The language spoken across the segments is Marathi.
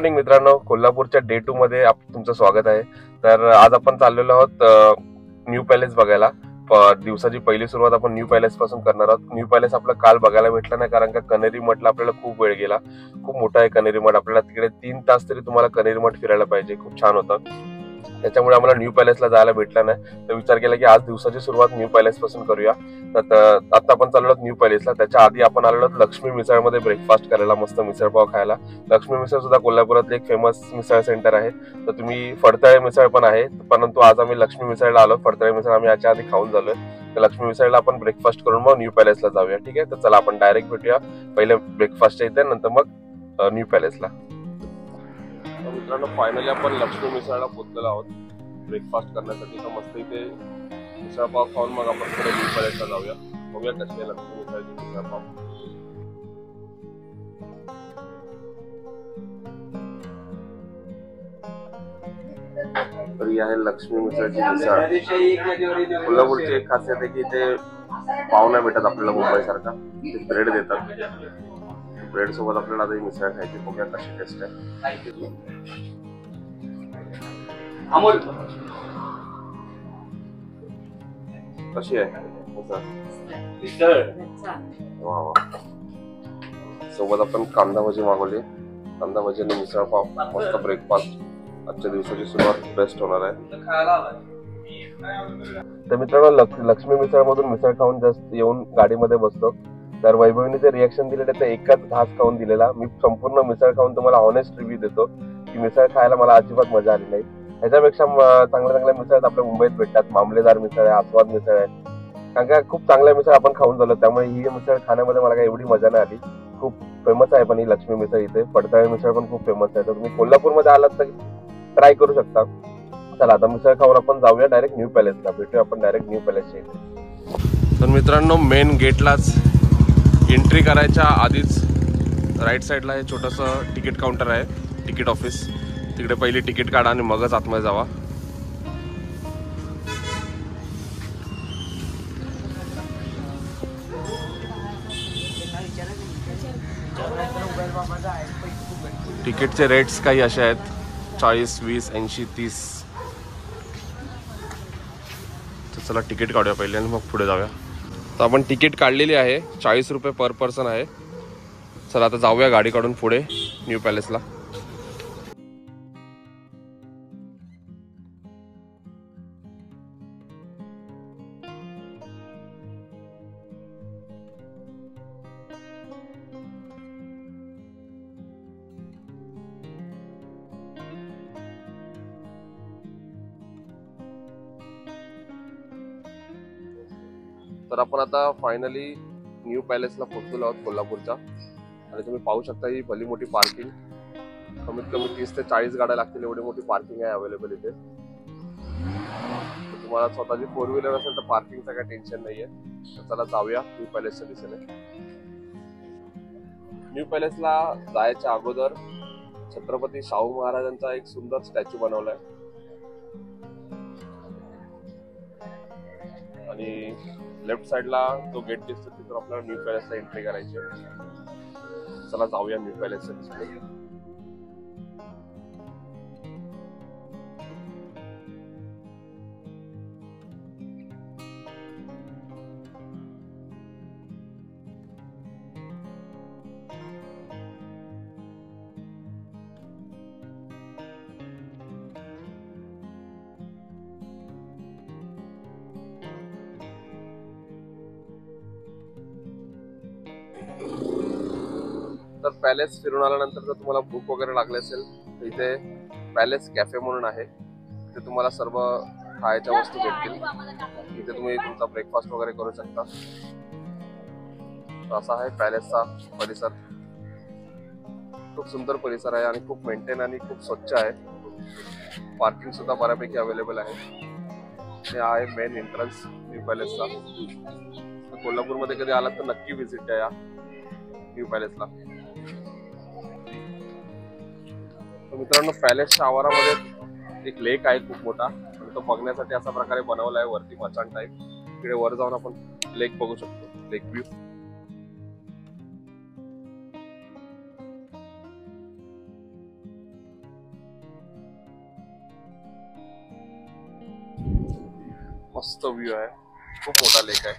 मॉर्निंग मित्रांनो, कोल्हापूरच्या डे 2 मध्ये तुमचं स्वागत आहे। तर आज आपण चाललेलो आहोत न्यू पॅलेस बघायला। दिवसाची पहिली सुरुवात आपण न्यू पॅलेस पासून करणार आहोत। न्यू पॅलेस आपलं काल बघायला भेटलं नाही, कारण का कनेरी मठला आपल्याला खूप वेळ गेला। खूप मोठा आहे कनेरी मठ, आपल्याला तिकडे 3 तास तरी तुम्हाला कनेरी मठ फिरायला पाहिजे, खूप छान होतं। त्याच्यामुळे आम्हाला न्यू पॅलेसला जायला भेटलं नाही, तर विचार केला की आज दिवसाची सुरुवात न्यू पॅलेस पासून करूया। तर आता आपण चाललो आहोत न्यू पॅलेसला। त्याच्या आधी आपण आलो आहोत लक्ष्मी मिसळमध्ये ब्रेकफास्ट करायला, मस्त मिसळपाव खायला। लक्ष्मी मिसळ सुद्धा कोल्हापुरातले एक फेमस मिसळ सेंटर आहे। तर तुम्ही फडतळे मिसळ पण आहे, परंतु आज आम्ही लक्ष्मी मिसळला आलो। फडतळे मिसळ आम्ही याच्या आधी खाऊन झालोय, तर लक्ष्मी मिसळला आपण ब्रेकफास्ट करून मग न्यू पॅलेसला जाऊया। ठीक आहे, तर चला आपण डायरेक्ट भेटूया पहिले ब्रेकफास्टच्या इथे, नंतर मग न्यू पॅलेसला। मित्रांनो, फायनली आपण लक्ष्मी मिसळला पोहोचलेलो आहोत ब्रेकफास्ट करण्यासाठी। तर मस्त इथे मिसळपाव खाऊन मग आपण पुढे न्यू पॅलेसला जाऊया, बघूया कशी आहे लक्ष्मी मिसळची मिसळपाव। तर ही आहे लक्ष्मी मिसळची मिसळ। कोल्हापूरची एक खासियत आहे की इथे पाव नाही भेटत आपल्याला मुंबई सारखा, ते ब्रेड देतात। ब्रेड सोबत आपल्याला आता मिसळ खायची, बघूया कशी टेस्ट आहे। कशी आहे मिसळ? वा वा। सोबत आपण कांदा भजी मागवली, कांदा भजी आणि मिसळ पाव, मस्त ब्रेकफास्ट। आजच्या दिवसाची सुरुवात बेस्ट होणार आहे। तर मित्रांनो, लक्ष्मी मिसळ मधून मिसळ खाऊन जस्ट येऊन गाडीमध्ये बसतो, तर वैभवीने जे रिएक्शन दिले ते एकच घास खाऊन दिलेला। मी संपूर्ण मिसळ खाऊन तुम्हाला ऑनेस्ट रिव्ह्यू देतो की मिसळ खायला मला अजिबात मजा आली नाही। ह्याच्यापेक्षा चांगल्या चांगल्या मिसळ आपल्या मुंबईत भेटतात, मामलेदार मिसळ आहे, आस्वाद मिसळ आहे, कारण का खूप चांगल्या मिसळ आपण खाऊन झालो, त्यामुळे ही मिसळ खाण्यामध्ये मला काही एवढी मजा नाही आली। खूप फेमस आहे पण ही लक्ष्मी मिसळ इथे। फडतळे मिसळ पण खूप फेमस आहे, तर तुम्ही कोल्हापूरमध्ये आलात तर ट्राय करू शकता। चला आता मिसळ खाऊन आपण जाऊया डायरेक्ट न्यू पॅलेसला, भेटूया आपण डायरेक्ट न्यू पॅलेसच्या इथे। तर मित्रांनो, मेन गेटलाच एंट्री करायच्या आधीच राईट साईडला हे छोटंसं तिकीट काउंटर आहे, तिकीट ऑफिस। तिकडे पहिली तिकीट काढा आणि मगच आतमध्ये जावा। तिकीटचे रेट्स काही असे आहेत, 40, 20, 80, 30। तर चला तिकीट काढूया पहिले आणि मग पुढे जाऊया। तर आपण तिकीट काढलेली आहे, 40 रुपये पर पर्सन आहे। चला आता जाऊया गाडी काढून पुढे न्यू पॅलेसला। तर आपण आता फायनली न्यू पॅलेसला पोहोचलो आहोत कोल्हापूरच्या, आणि तुम्ही पाहू शकता ही भली मोठी पार्किंग, कमीत कमी 30 ते 40 गाड्या लागतील एवढी मोठी पार्किंग आहे अवेलेबल इथे। तुम्हाला स्वतःची 4 व्हीलर असेल तर पार्किंगचं काही टेन्शन नाहीये। तर चला जाऊया न्यू पॅलेसच्या दिशेने। न्यू पॅलेसला जायच्या अगोदर छत्रपती शाहू महाराजांचा एक सुंदर स्टॅच्यू बनवलाय, आणि लेफ्ट साइडला जो गेट दिसतो तिथून आपल्याला न्यू पॅलेसला एंट्री करायची आहे। चला जाऊया न्यू पॅलेसच्या दिशेने। तर पॅलेस फिरून आल्यानंतर जर तुम्हाला भूक वगैरे लागली असेल तर इथे पॅलेस कॅफे म्हणून आहे, तिथे तुम्हाला सर्व खायच्या वस्तू भेटतील। इथे तुम्ही तुमचा ब्रेकफास्ट वगैरे करू शकता। असा आहे पॅलेसचा परिसर, खूप सुंदर परिसर आहे आणि खूप मेंटेन आणि खूप स्वच्छ आहे। पार्किंग सुद्धा बऱ्यापैकी अवेलेबल आहे। हे आहे मेन एंट्रन्स न्यू पॅलेसचा। कोल्हापूरमध्ये कधी आलात तर नक्की व्हिजिट द्या न्यू पॅलेसला। मित्रांनो, पॅलेसच्या आवारामध्ये एक लेक आहे खूप मोठा, आणि तो बघण्यासाठी अशा प्रकारे बनवला आहे, वरती मचाण टाईप। तिकडे वर जाऊन आपण लेक बघू शकतो, लेक व्ह्यू। मस्त व्ह्यू आहे, खूप मोठा लेक आहे.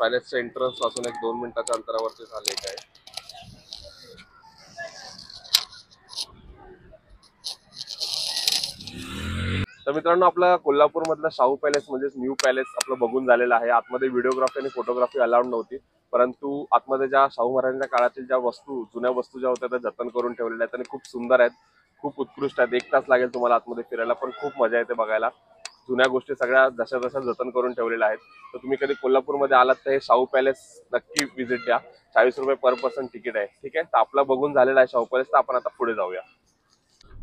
पॅलेसच्या एंट्रन्स पासून एक 2 मिनिटाच्या अंतरावरती हा लेक आहे. तर मित्रांनो, आपला कोल्हापूर मधला शाहू पॅलेस म्हणजेच न्यू पॅलेस आपलं बघून झालेलं आहे. आतमध्ये व्हिडिओग्राफी आणि फोटोग्राफी अलाउड नव्हती, परंतु आतमध्ये ज्या शाहू महाराजांच्या काळातील ज्या वस्तू, जुन्या वस्तू ज्या होत्या त्या जतन करून ठेवलेल्या आहेत आणि खूप सुंदर आहेत, खूप उत्कृष्ट आहेत. 1 तास लागेल तुम्हाला आतमध्ये फिरायला, पण खूप मजा येते बघायला. जुन्या गोष्टी सगळ्या जशा जशा जतन करून ठेवलेल्या आहेत. तर तुम्ही कधी कोल्हापूरमध्ये आलात तर हे शाहू पॅलेस नक्की व्हिजिट द्या. 40 रुपये पर पर्सन तिकीट आहे. ठीक आहे, तर आपला बघून झालेला आहे शाहू पॅलेस, तर आपण आता पुढे जाऊया.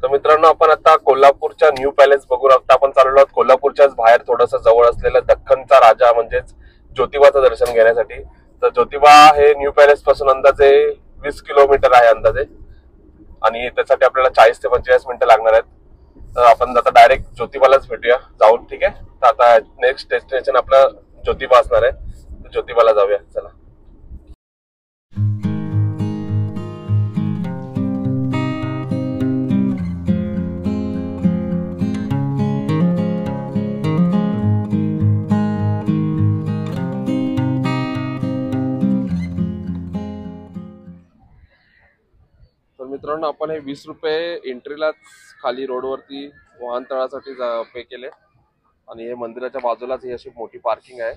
तर मित्रांनो, आपण आता कोल्हापूरच्या न्यू पॅलेस बघून आता आपण चाललो आहोत कोल्हापूरच्याच बाहेर थोडंसं जवळ असलेलं दख्खनचा राजा म्हणजेच ज्योतिबाचं दर्शन घेण्यासाठी. तर ज्योतिबा हे न्यू पॅलेस पासून अंदाजे 20 किलोमीटर आहे अंदाजे, आणि त्यासाठी आपल्याला 40 ते 45 मिनिटं लागणार आहेत. तर आपण आता डायरेक्ट ज्योतिबालाच भेटूया जाऊन. ठीक आहे, तर आता नेक्स्ट डेस्टिनेशन आपलं ज्योतिबा असणार आहे, तर ज्योतिबाला जाऊया. चला. तर मित्रांनो, आपण हे 20 रुपये एंट्रीलाच खाली रोडवरती वाहनतळासाठी पे केले, आणि हे मंदिराच्या बाजूलाच ही अशी मोठी पार्किंग आहे.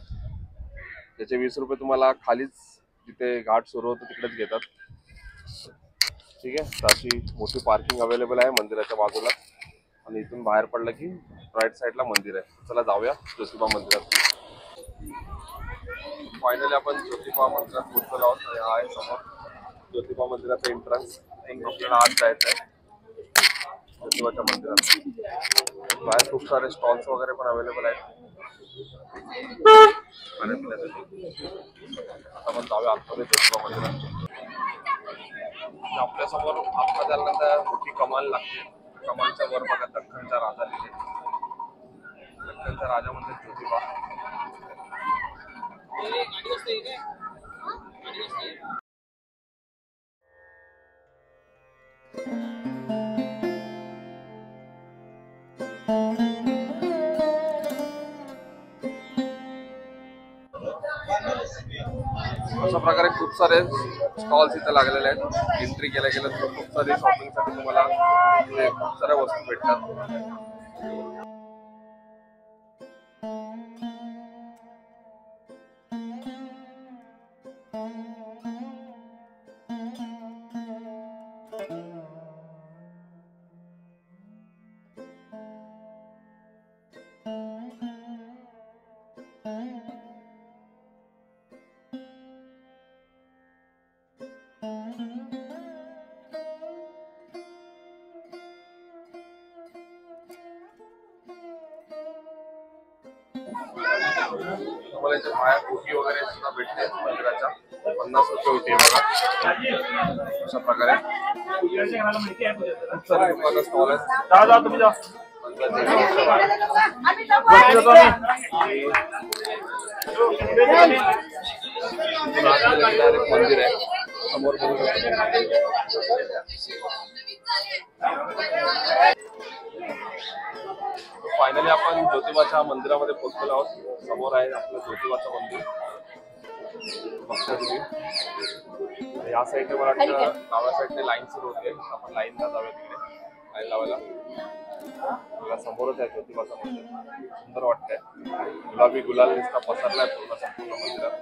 त्याचे 20 रुपये तुम्हाला खालीच जिथे घाट सुरू होतो तिकडेच घेतात. ठीक आहे, तर अशी मोठी पार्किंग अवेलेबल आहे मंदिराच्या बाजूला, आणि इथून बाहेर पडलं की राईट साईडला मंदिर आहे. चला जाऊया ज्योतिबा मंदिरात. फायनली आपण ज्योतिबा मंदिरात पोहोचलो आहोत. हा आहे समोर ज्योतिबा मंदिराचा एंट्रन्स. आपल्याला आत जायचं आहे ज्योतिबाच्या मंदिरात. बाहेर खूप सारे स्टॉल्स वगैरे पण अवेलेबल आहेत खाण्यापिण्यासाठी. आता आपण जाऊया आतमध्ये ज्योतिबा मंदिरात. आपल्या समोर आतमध्ये आल्यानंतर मोठी कमान लागते. कमानच्या वर बघा दख्खनचा राजा लिहिले. दख्खनचा राजा म्हणजे ज्योतिबा. अशा प्रकारे खूप सारे स्टॉल्स इथे लागलेले आहेत. एंट्री केल्या गेल्या तर खूप सारी शॉपिंगसाठी तुम्हाला इथे खूप साऱ्या वस्तू भेटतात. तुम्हाला इथे बाहेर ओटी वगैरे सुद्धा भेटते मंदिराच्या. 50 रुपये होती बघा. अशा प्रकारे खूप सारे दुकानं स्टॉल आहेत. तुम्ही जा. मंदिर आहे समोर बघू फायनली आपण ज्योतिबाच्या मंदिरामध्ये पोहोचलेलो आहोत. समोर आहे आपलं ज्योतिबाचं मंदिर. बघता तुम्ही या साईडने मला वाटतं डाव्या साईडने लाईन सुरू होते. आपण लाईनला जाऊया तिकडे लाईन लावायला. मला समोरच आहे ज्योतिबाचं मंदिर. सुंदर वाटतंय. गुलाबी गुलाल नुसता पसरलाय पूर्ण संपूर्ण मंदिरात.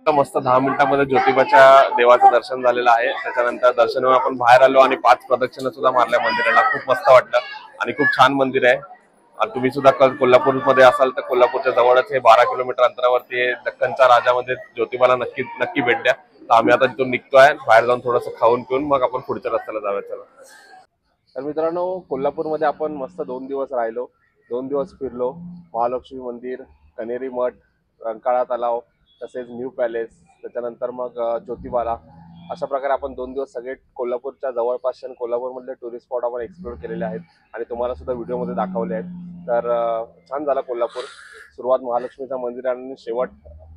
फक्त मस्त 10 मिनिटांमध्ये ज्योतिबाच्या देवाचं दर्शन झालेलं आहे. त्याच्यानंतर दर्शनावर आपण बाहेर आलो आणि 5 प्रदक्षिणा सुद्धा मारल्या मंदिराला. खूप मस्त वाटलं आणि खूप छान मंदिर आहे. तुम्ही सुद्धा कोल्हापूरमध्ये असाल तर कोल्हापूरच्या जवळच हे 12 किलोमीटर अंतरावरती दक्कनच्या राजामध्ये ज्योतिबाला नक्की भेट द्या. तर आम्ही आता तिथून निघतोय, बाहेर जाऊन थोडंसं खाऊन पिऊन मग आपण पुढच्या रस्त्याला जाऊया. चला. तर मित्रांनो, कोल्हापूरमध्ये आपण मस्त 2 दिवस राहिलो, 2 दिवस फिरलो. महालक्ष्मी मंदिर, कनेरी मठ, रंकाळा तलाव, तसेच न्यू पॅलेस, त्याच्यानंतर मग ज्योतिबाला. अशा प्रकारे आपण 2 दिवस सगळे कोल्हापूरच्या जवळपासचे आणि कोल्हापूरमधले टुरिस्ट स्पॉट आपण एक्सप्लोर केलेले आहेत आणि तुम्हाला सुद्धा व्हिडिओमध्ये दाखवले आहेत. तर छान झाला कोल्हापूर. सुरुवात महालक्ष्मीच्या मंदिराने, शेवट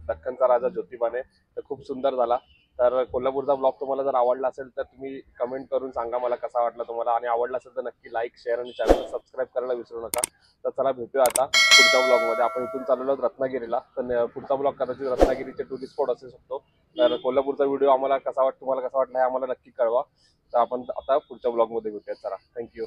दख्खनचा राजा ज्योतिबाने. तर खूप सुंदर झाला. तर कोल्हापूरचा ब्लॉग तुम्हाला जर आवडला असेल तर तुम्ही कमेंट करून सांगा मला कसा वाटला तुम्हाला, आणि आवडला असेल तर नक्की लाईक, शेअर आणि चॅनल सबस्क्राईब करायला विसरू नका. तर चला, भेटूया आता पुढच्या ब्लॉगमध्ये. आपण इथून चाललो आहोत रत्नागिरीला. तर पुढचा ब्लॉग कदाचित रत्नागिरीचे टुरिस्ट स्पॉट असू शकतो. तर कोल्हापूरचा व्हिडिओ आम्हाला तुम्हाला कसा वाटला हे आम्हाला नक्की कळवा. तर आपण आता पुढच्या ब्लॉगमध्ये भेटूया. चला, थँक्यू.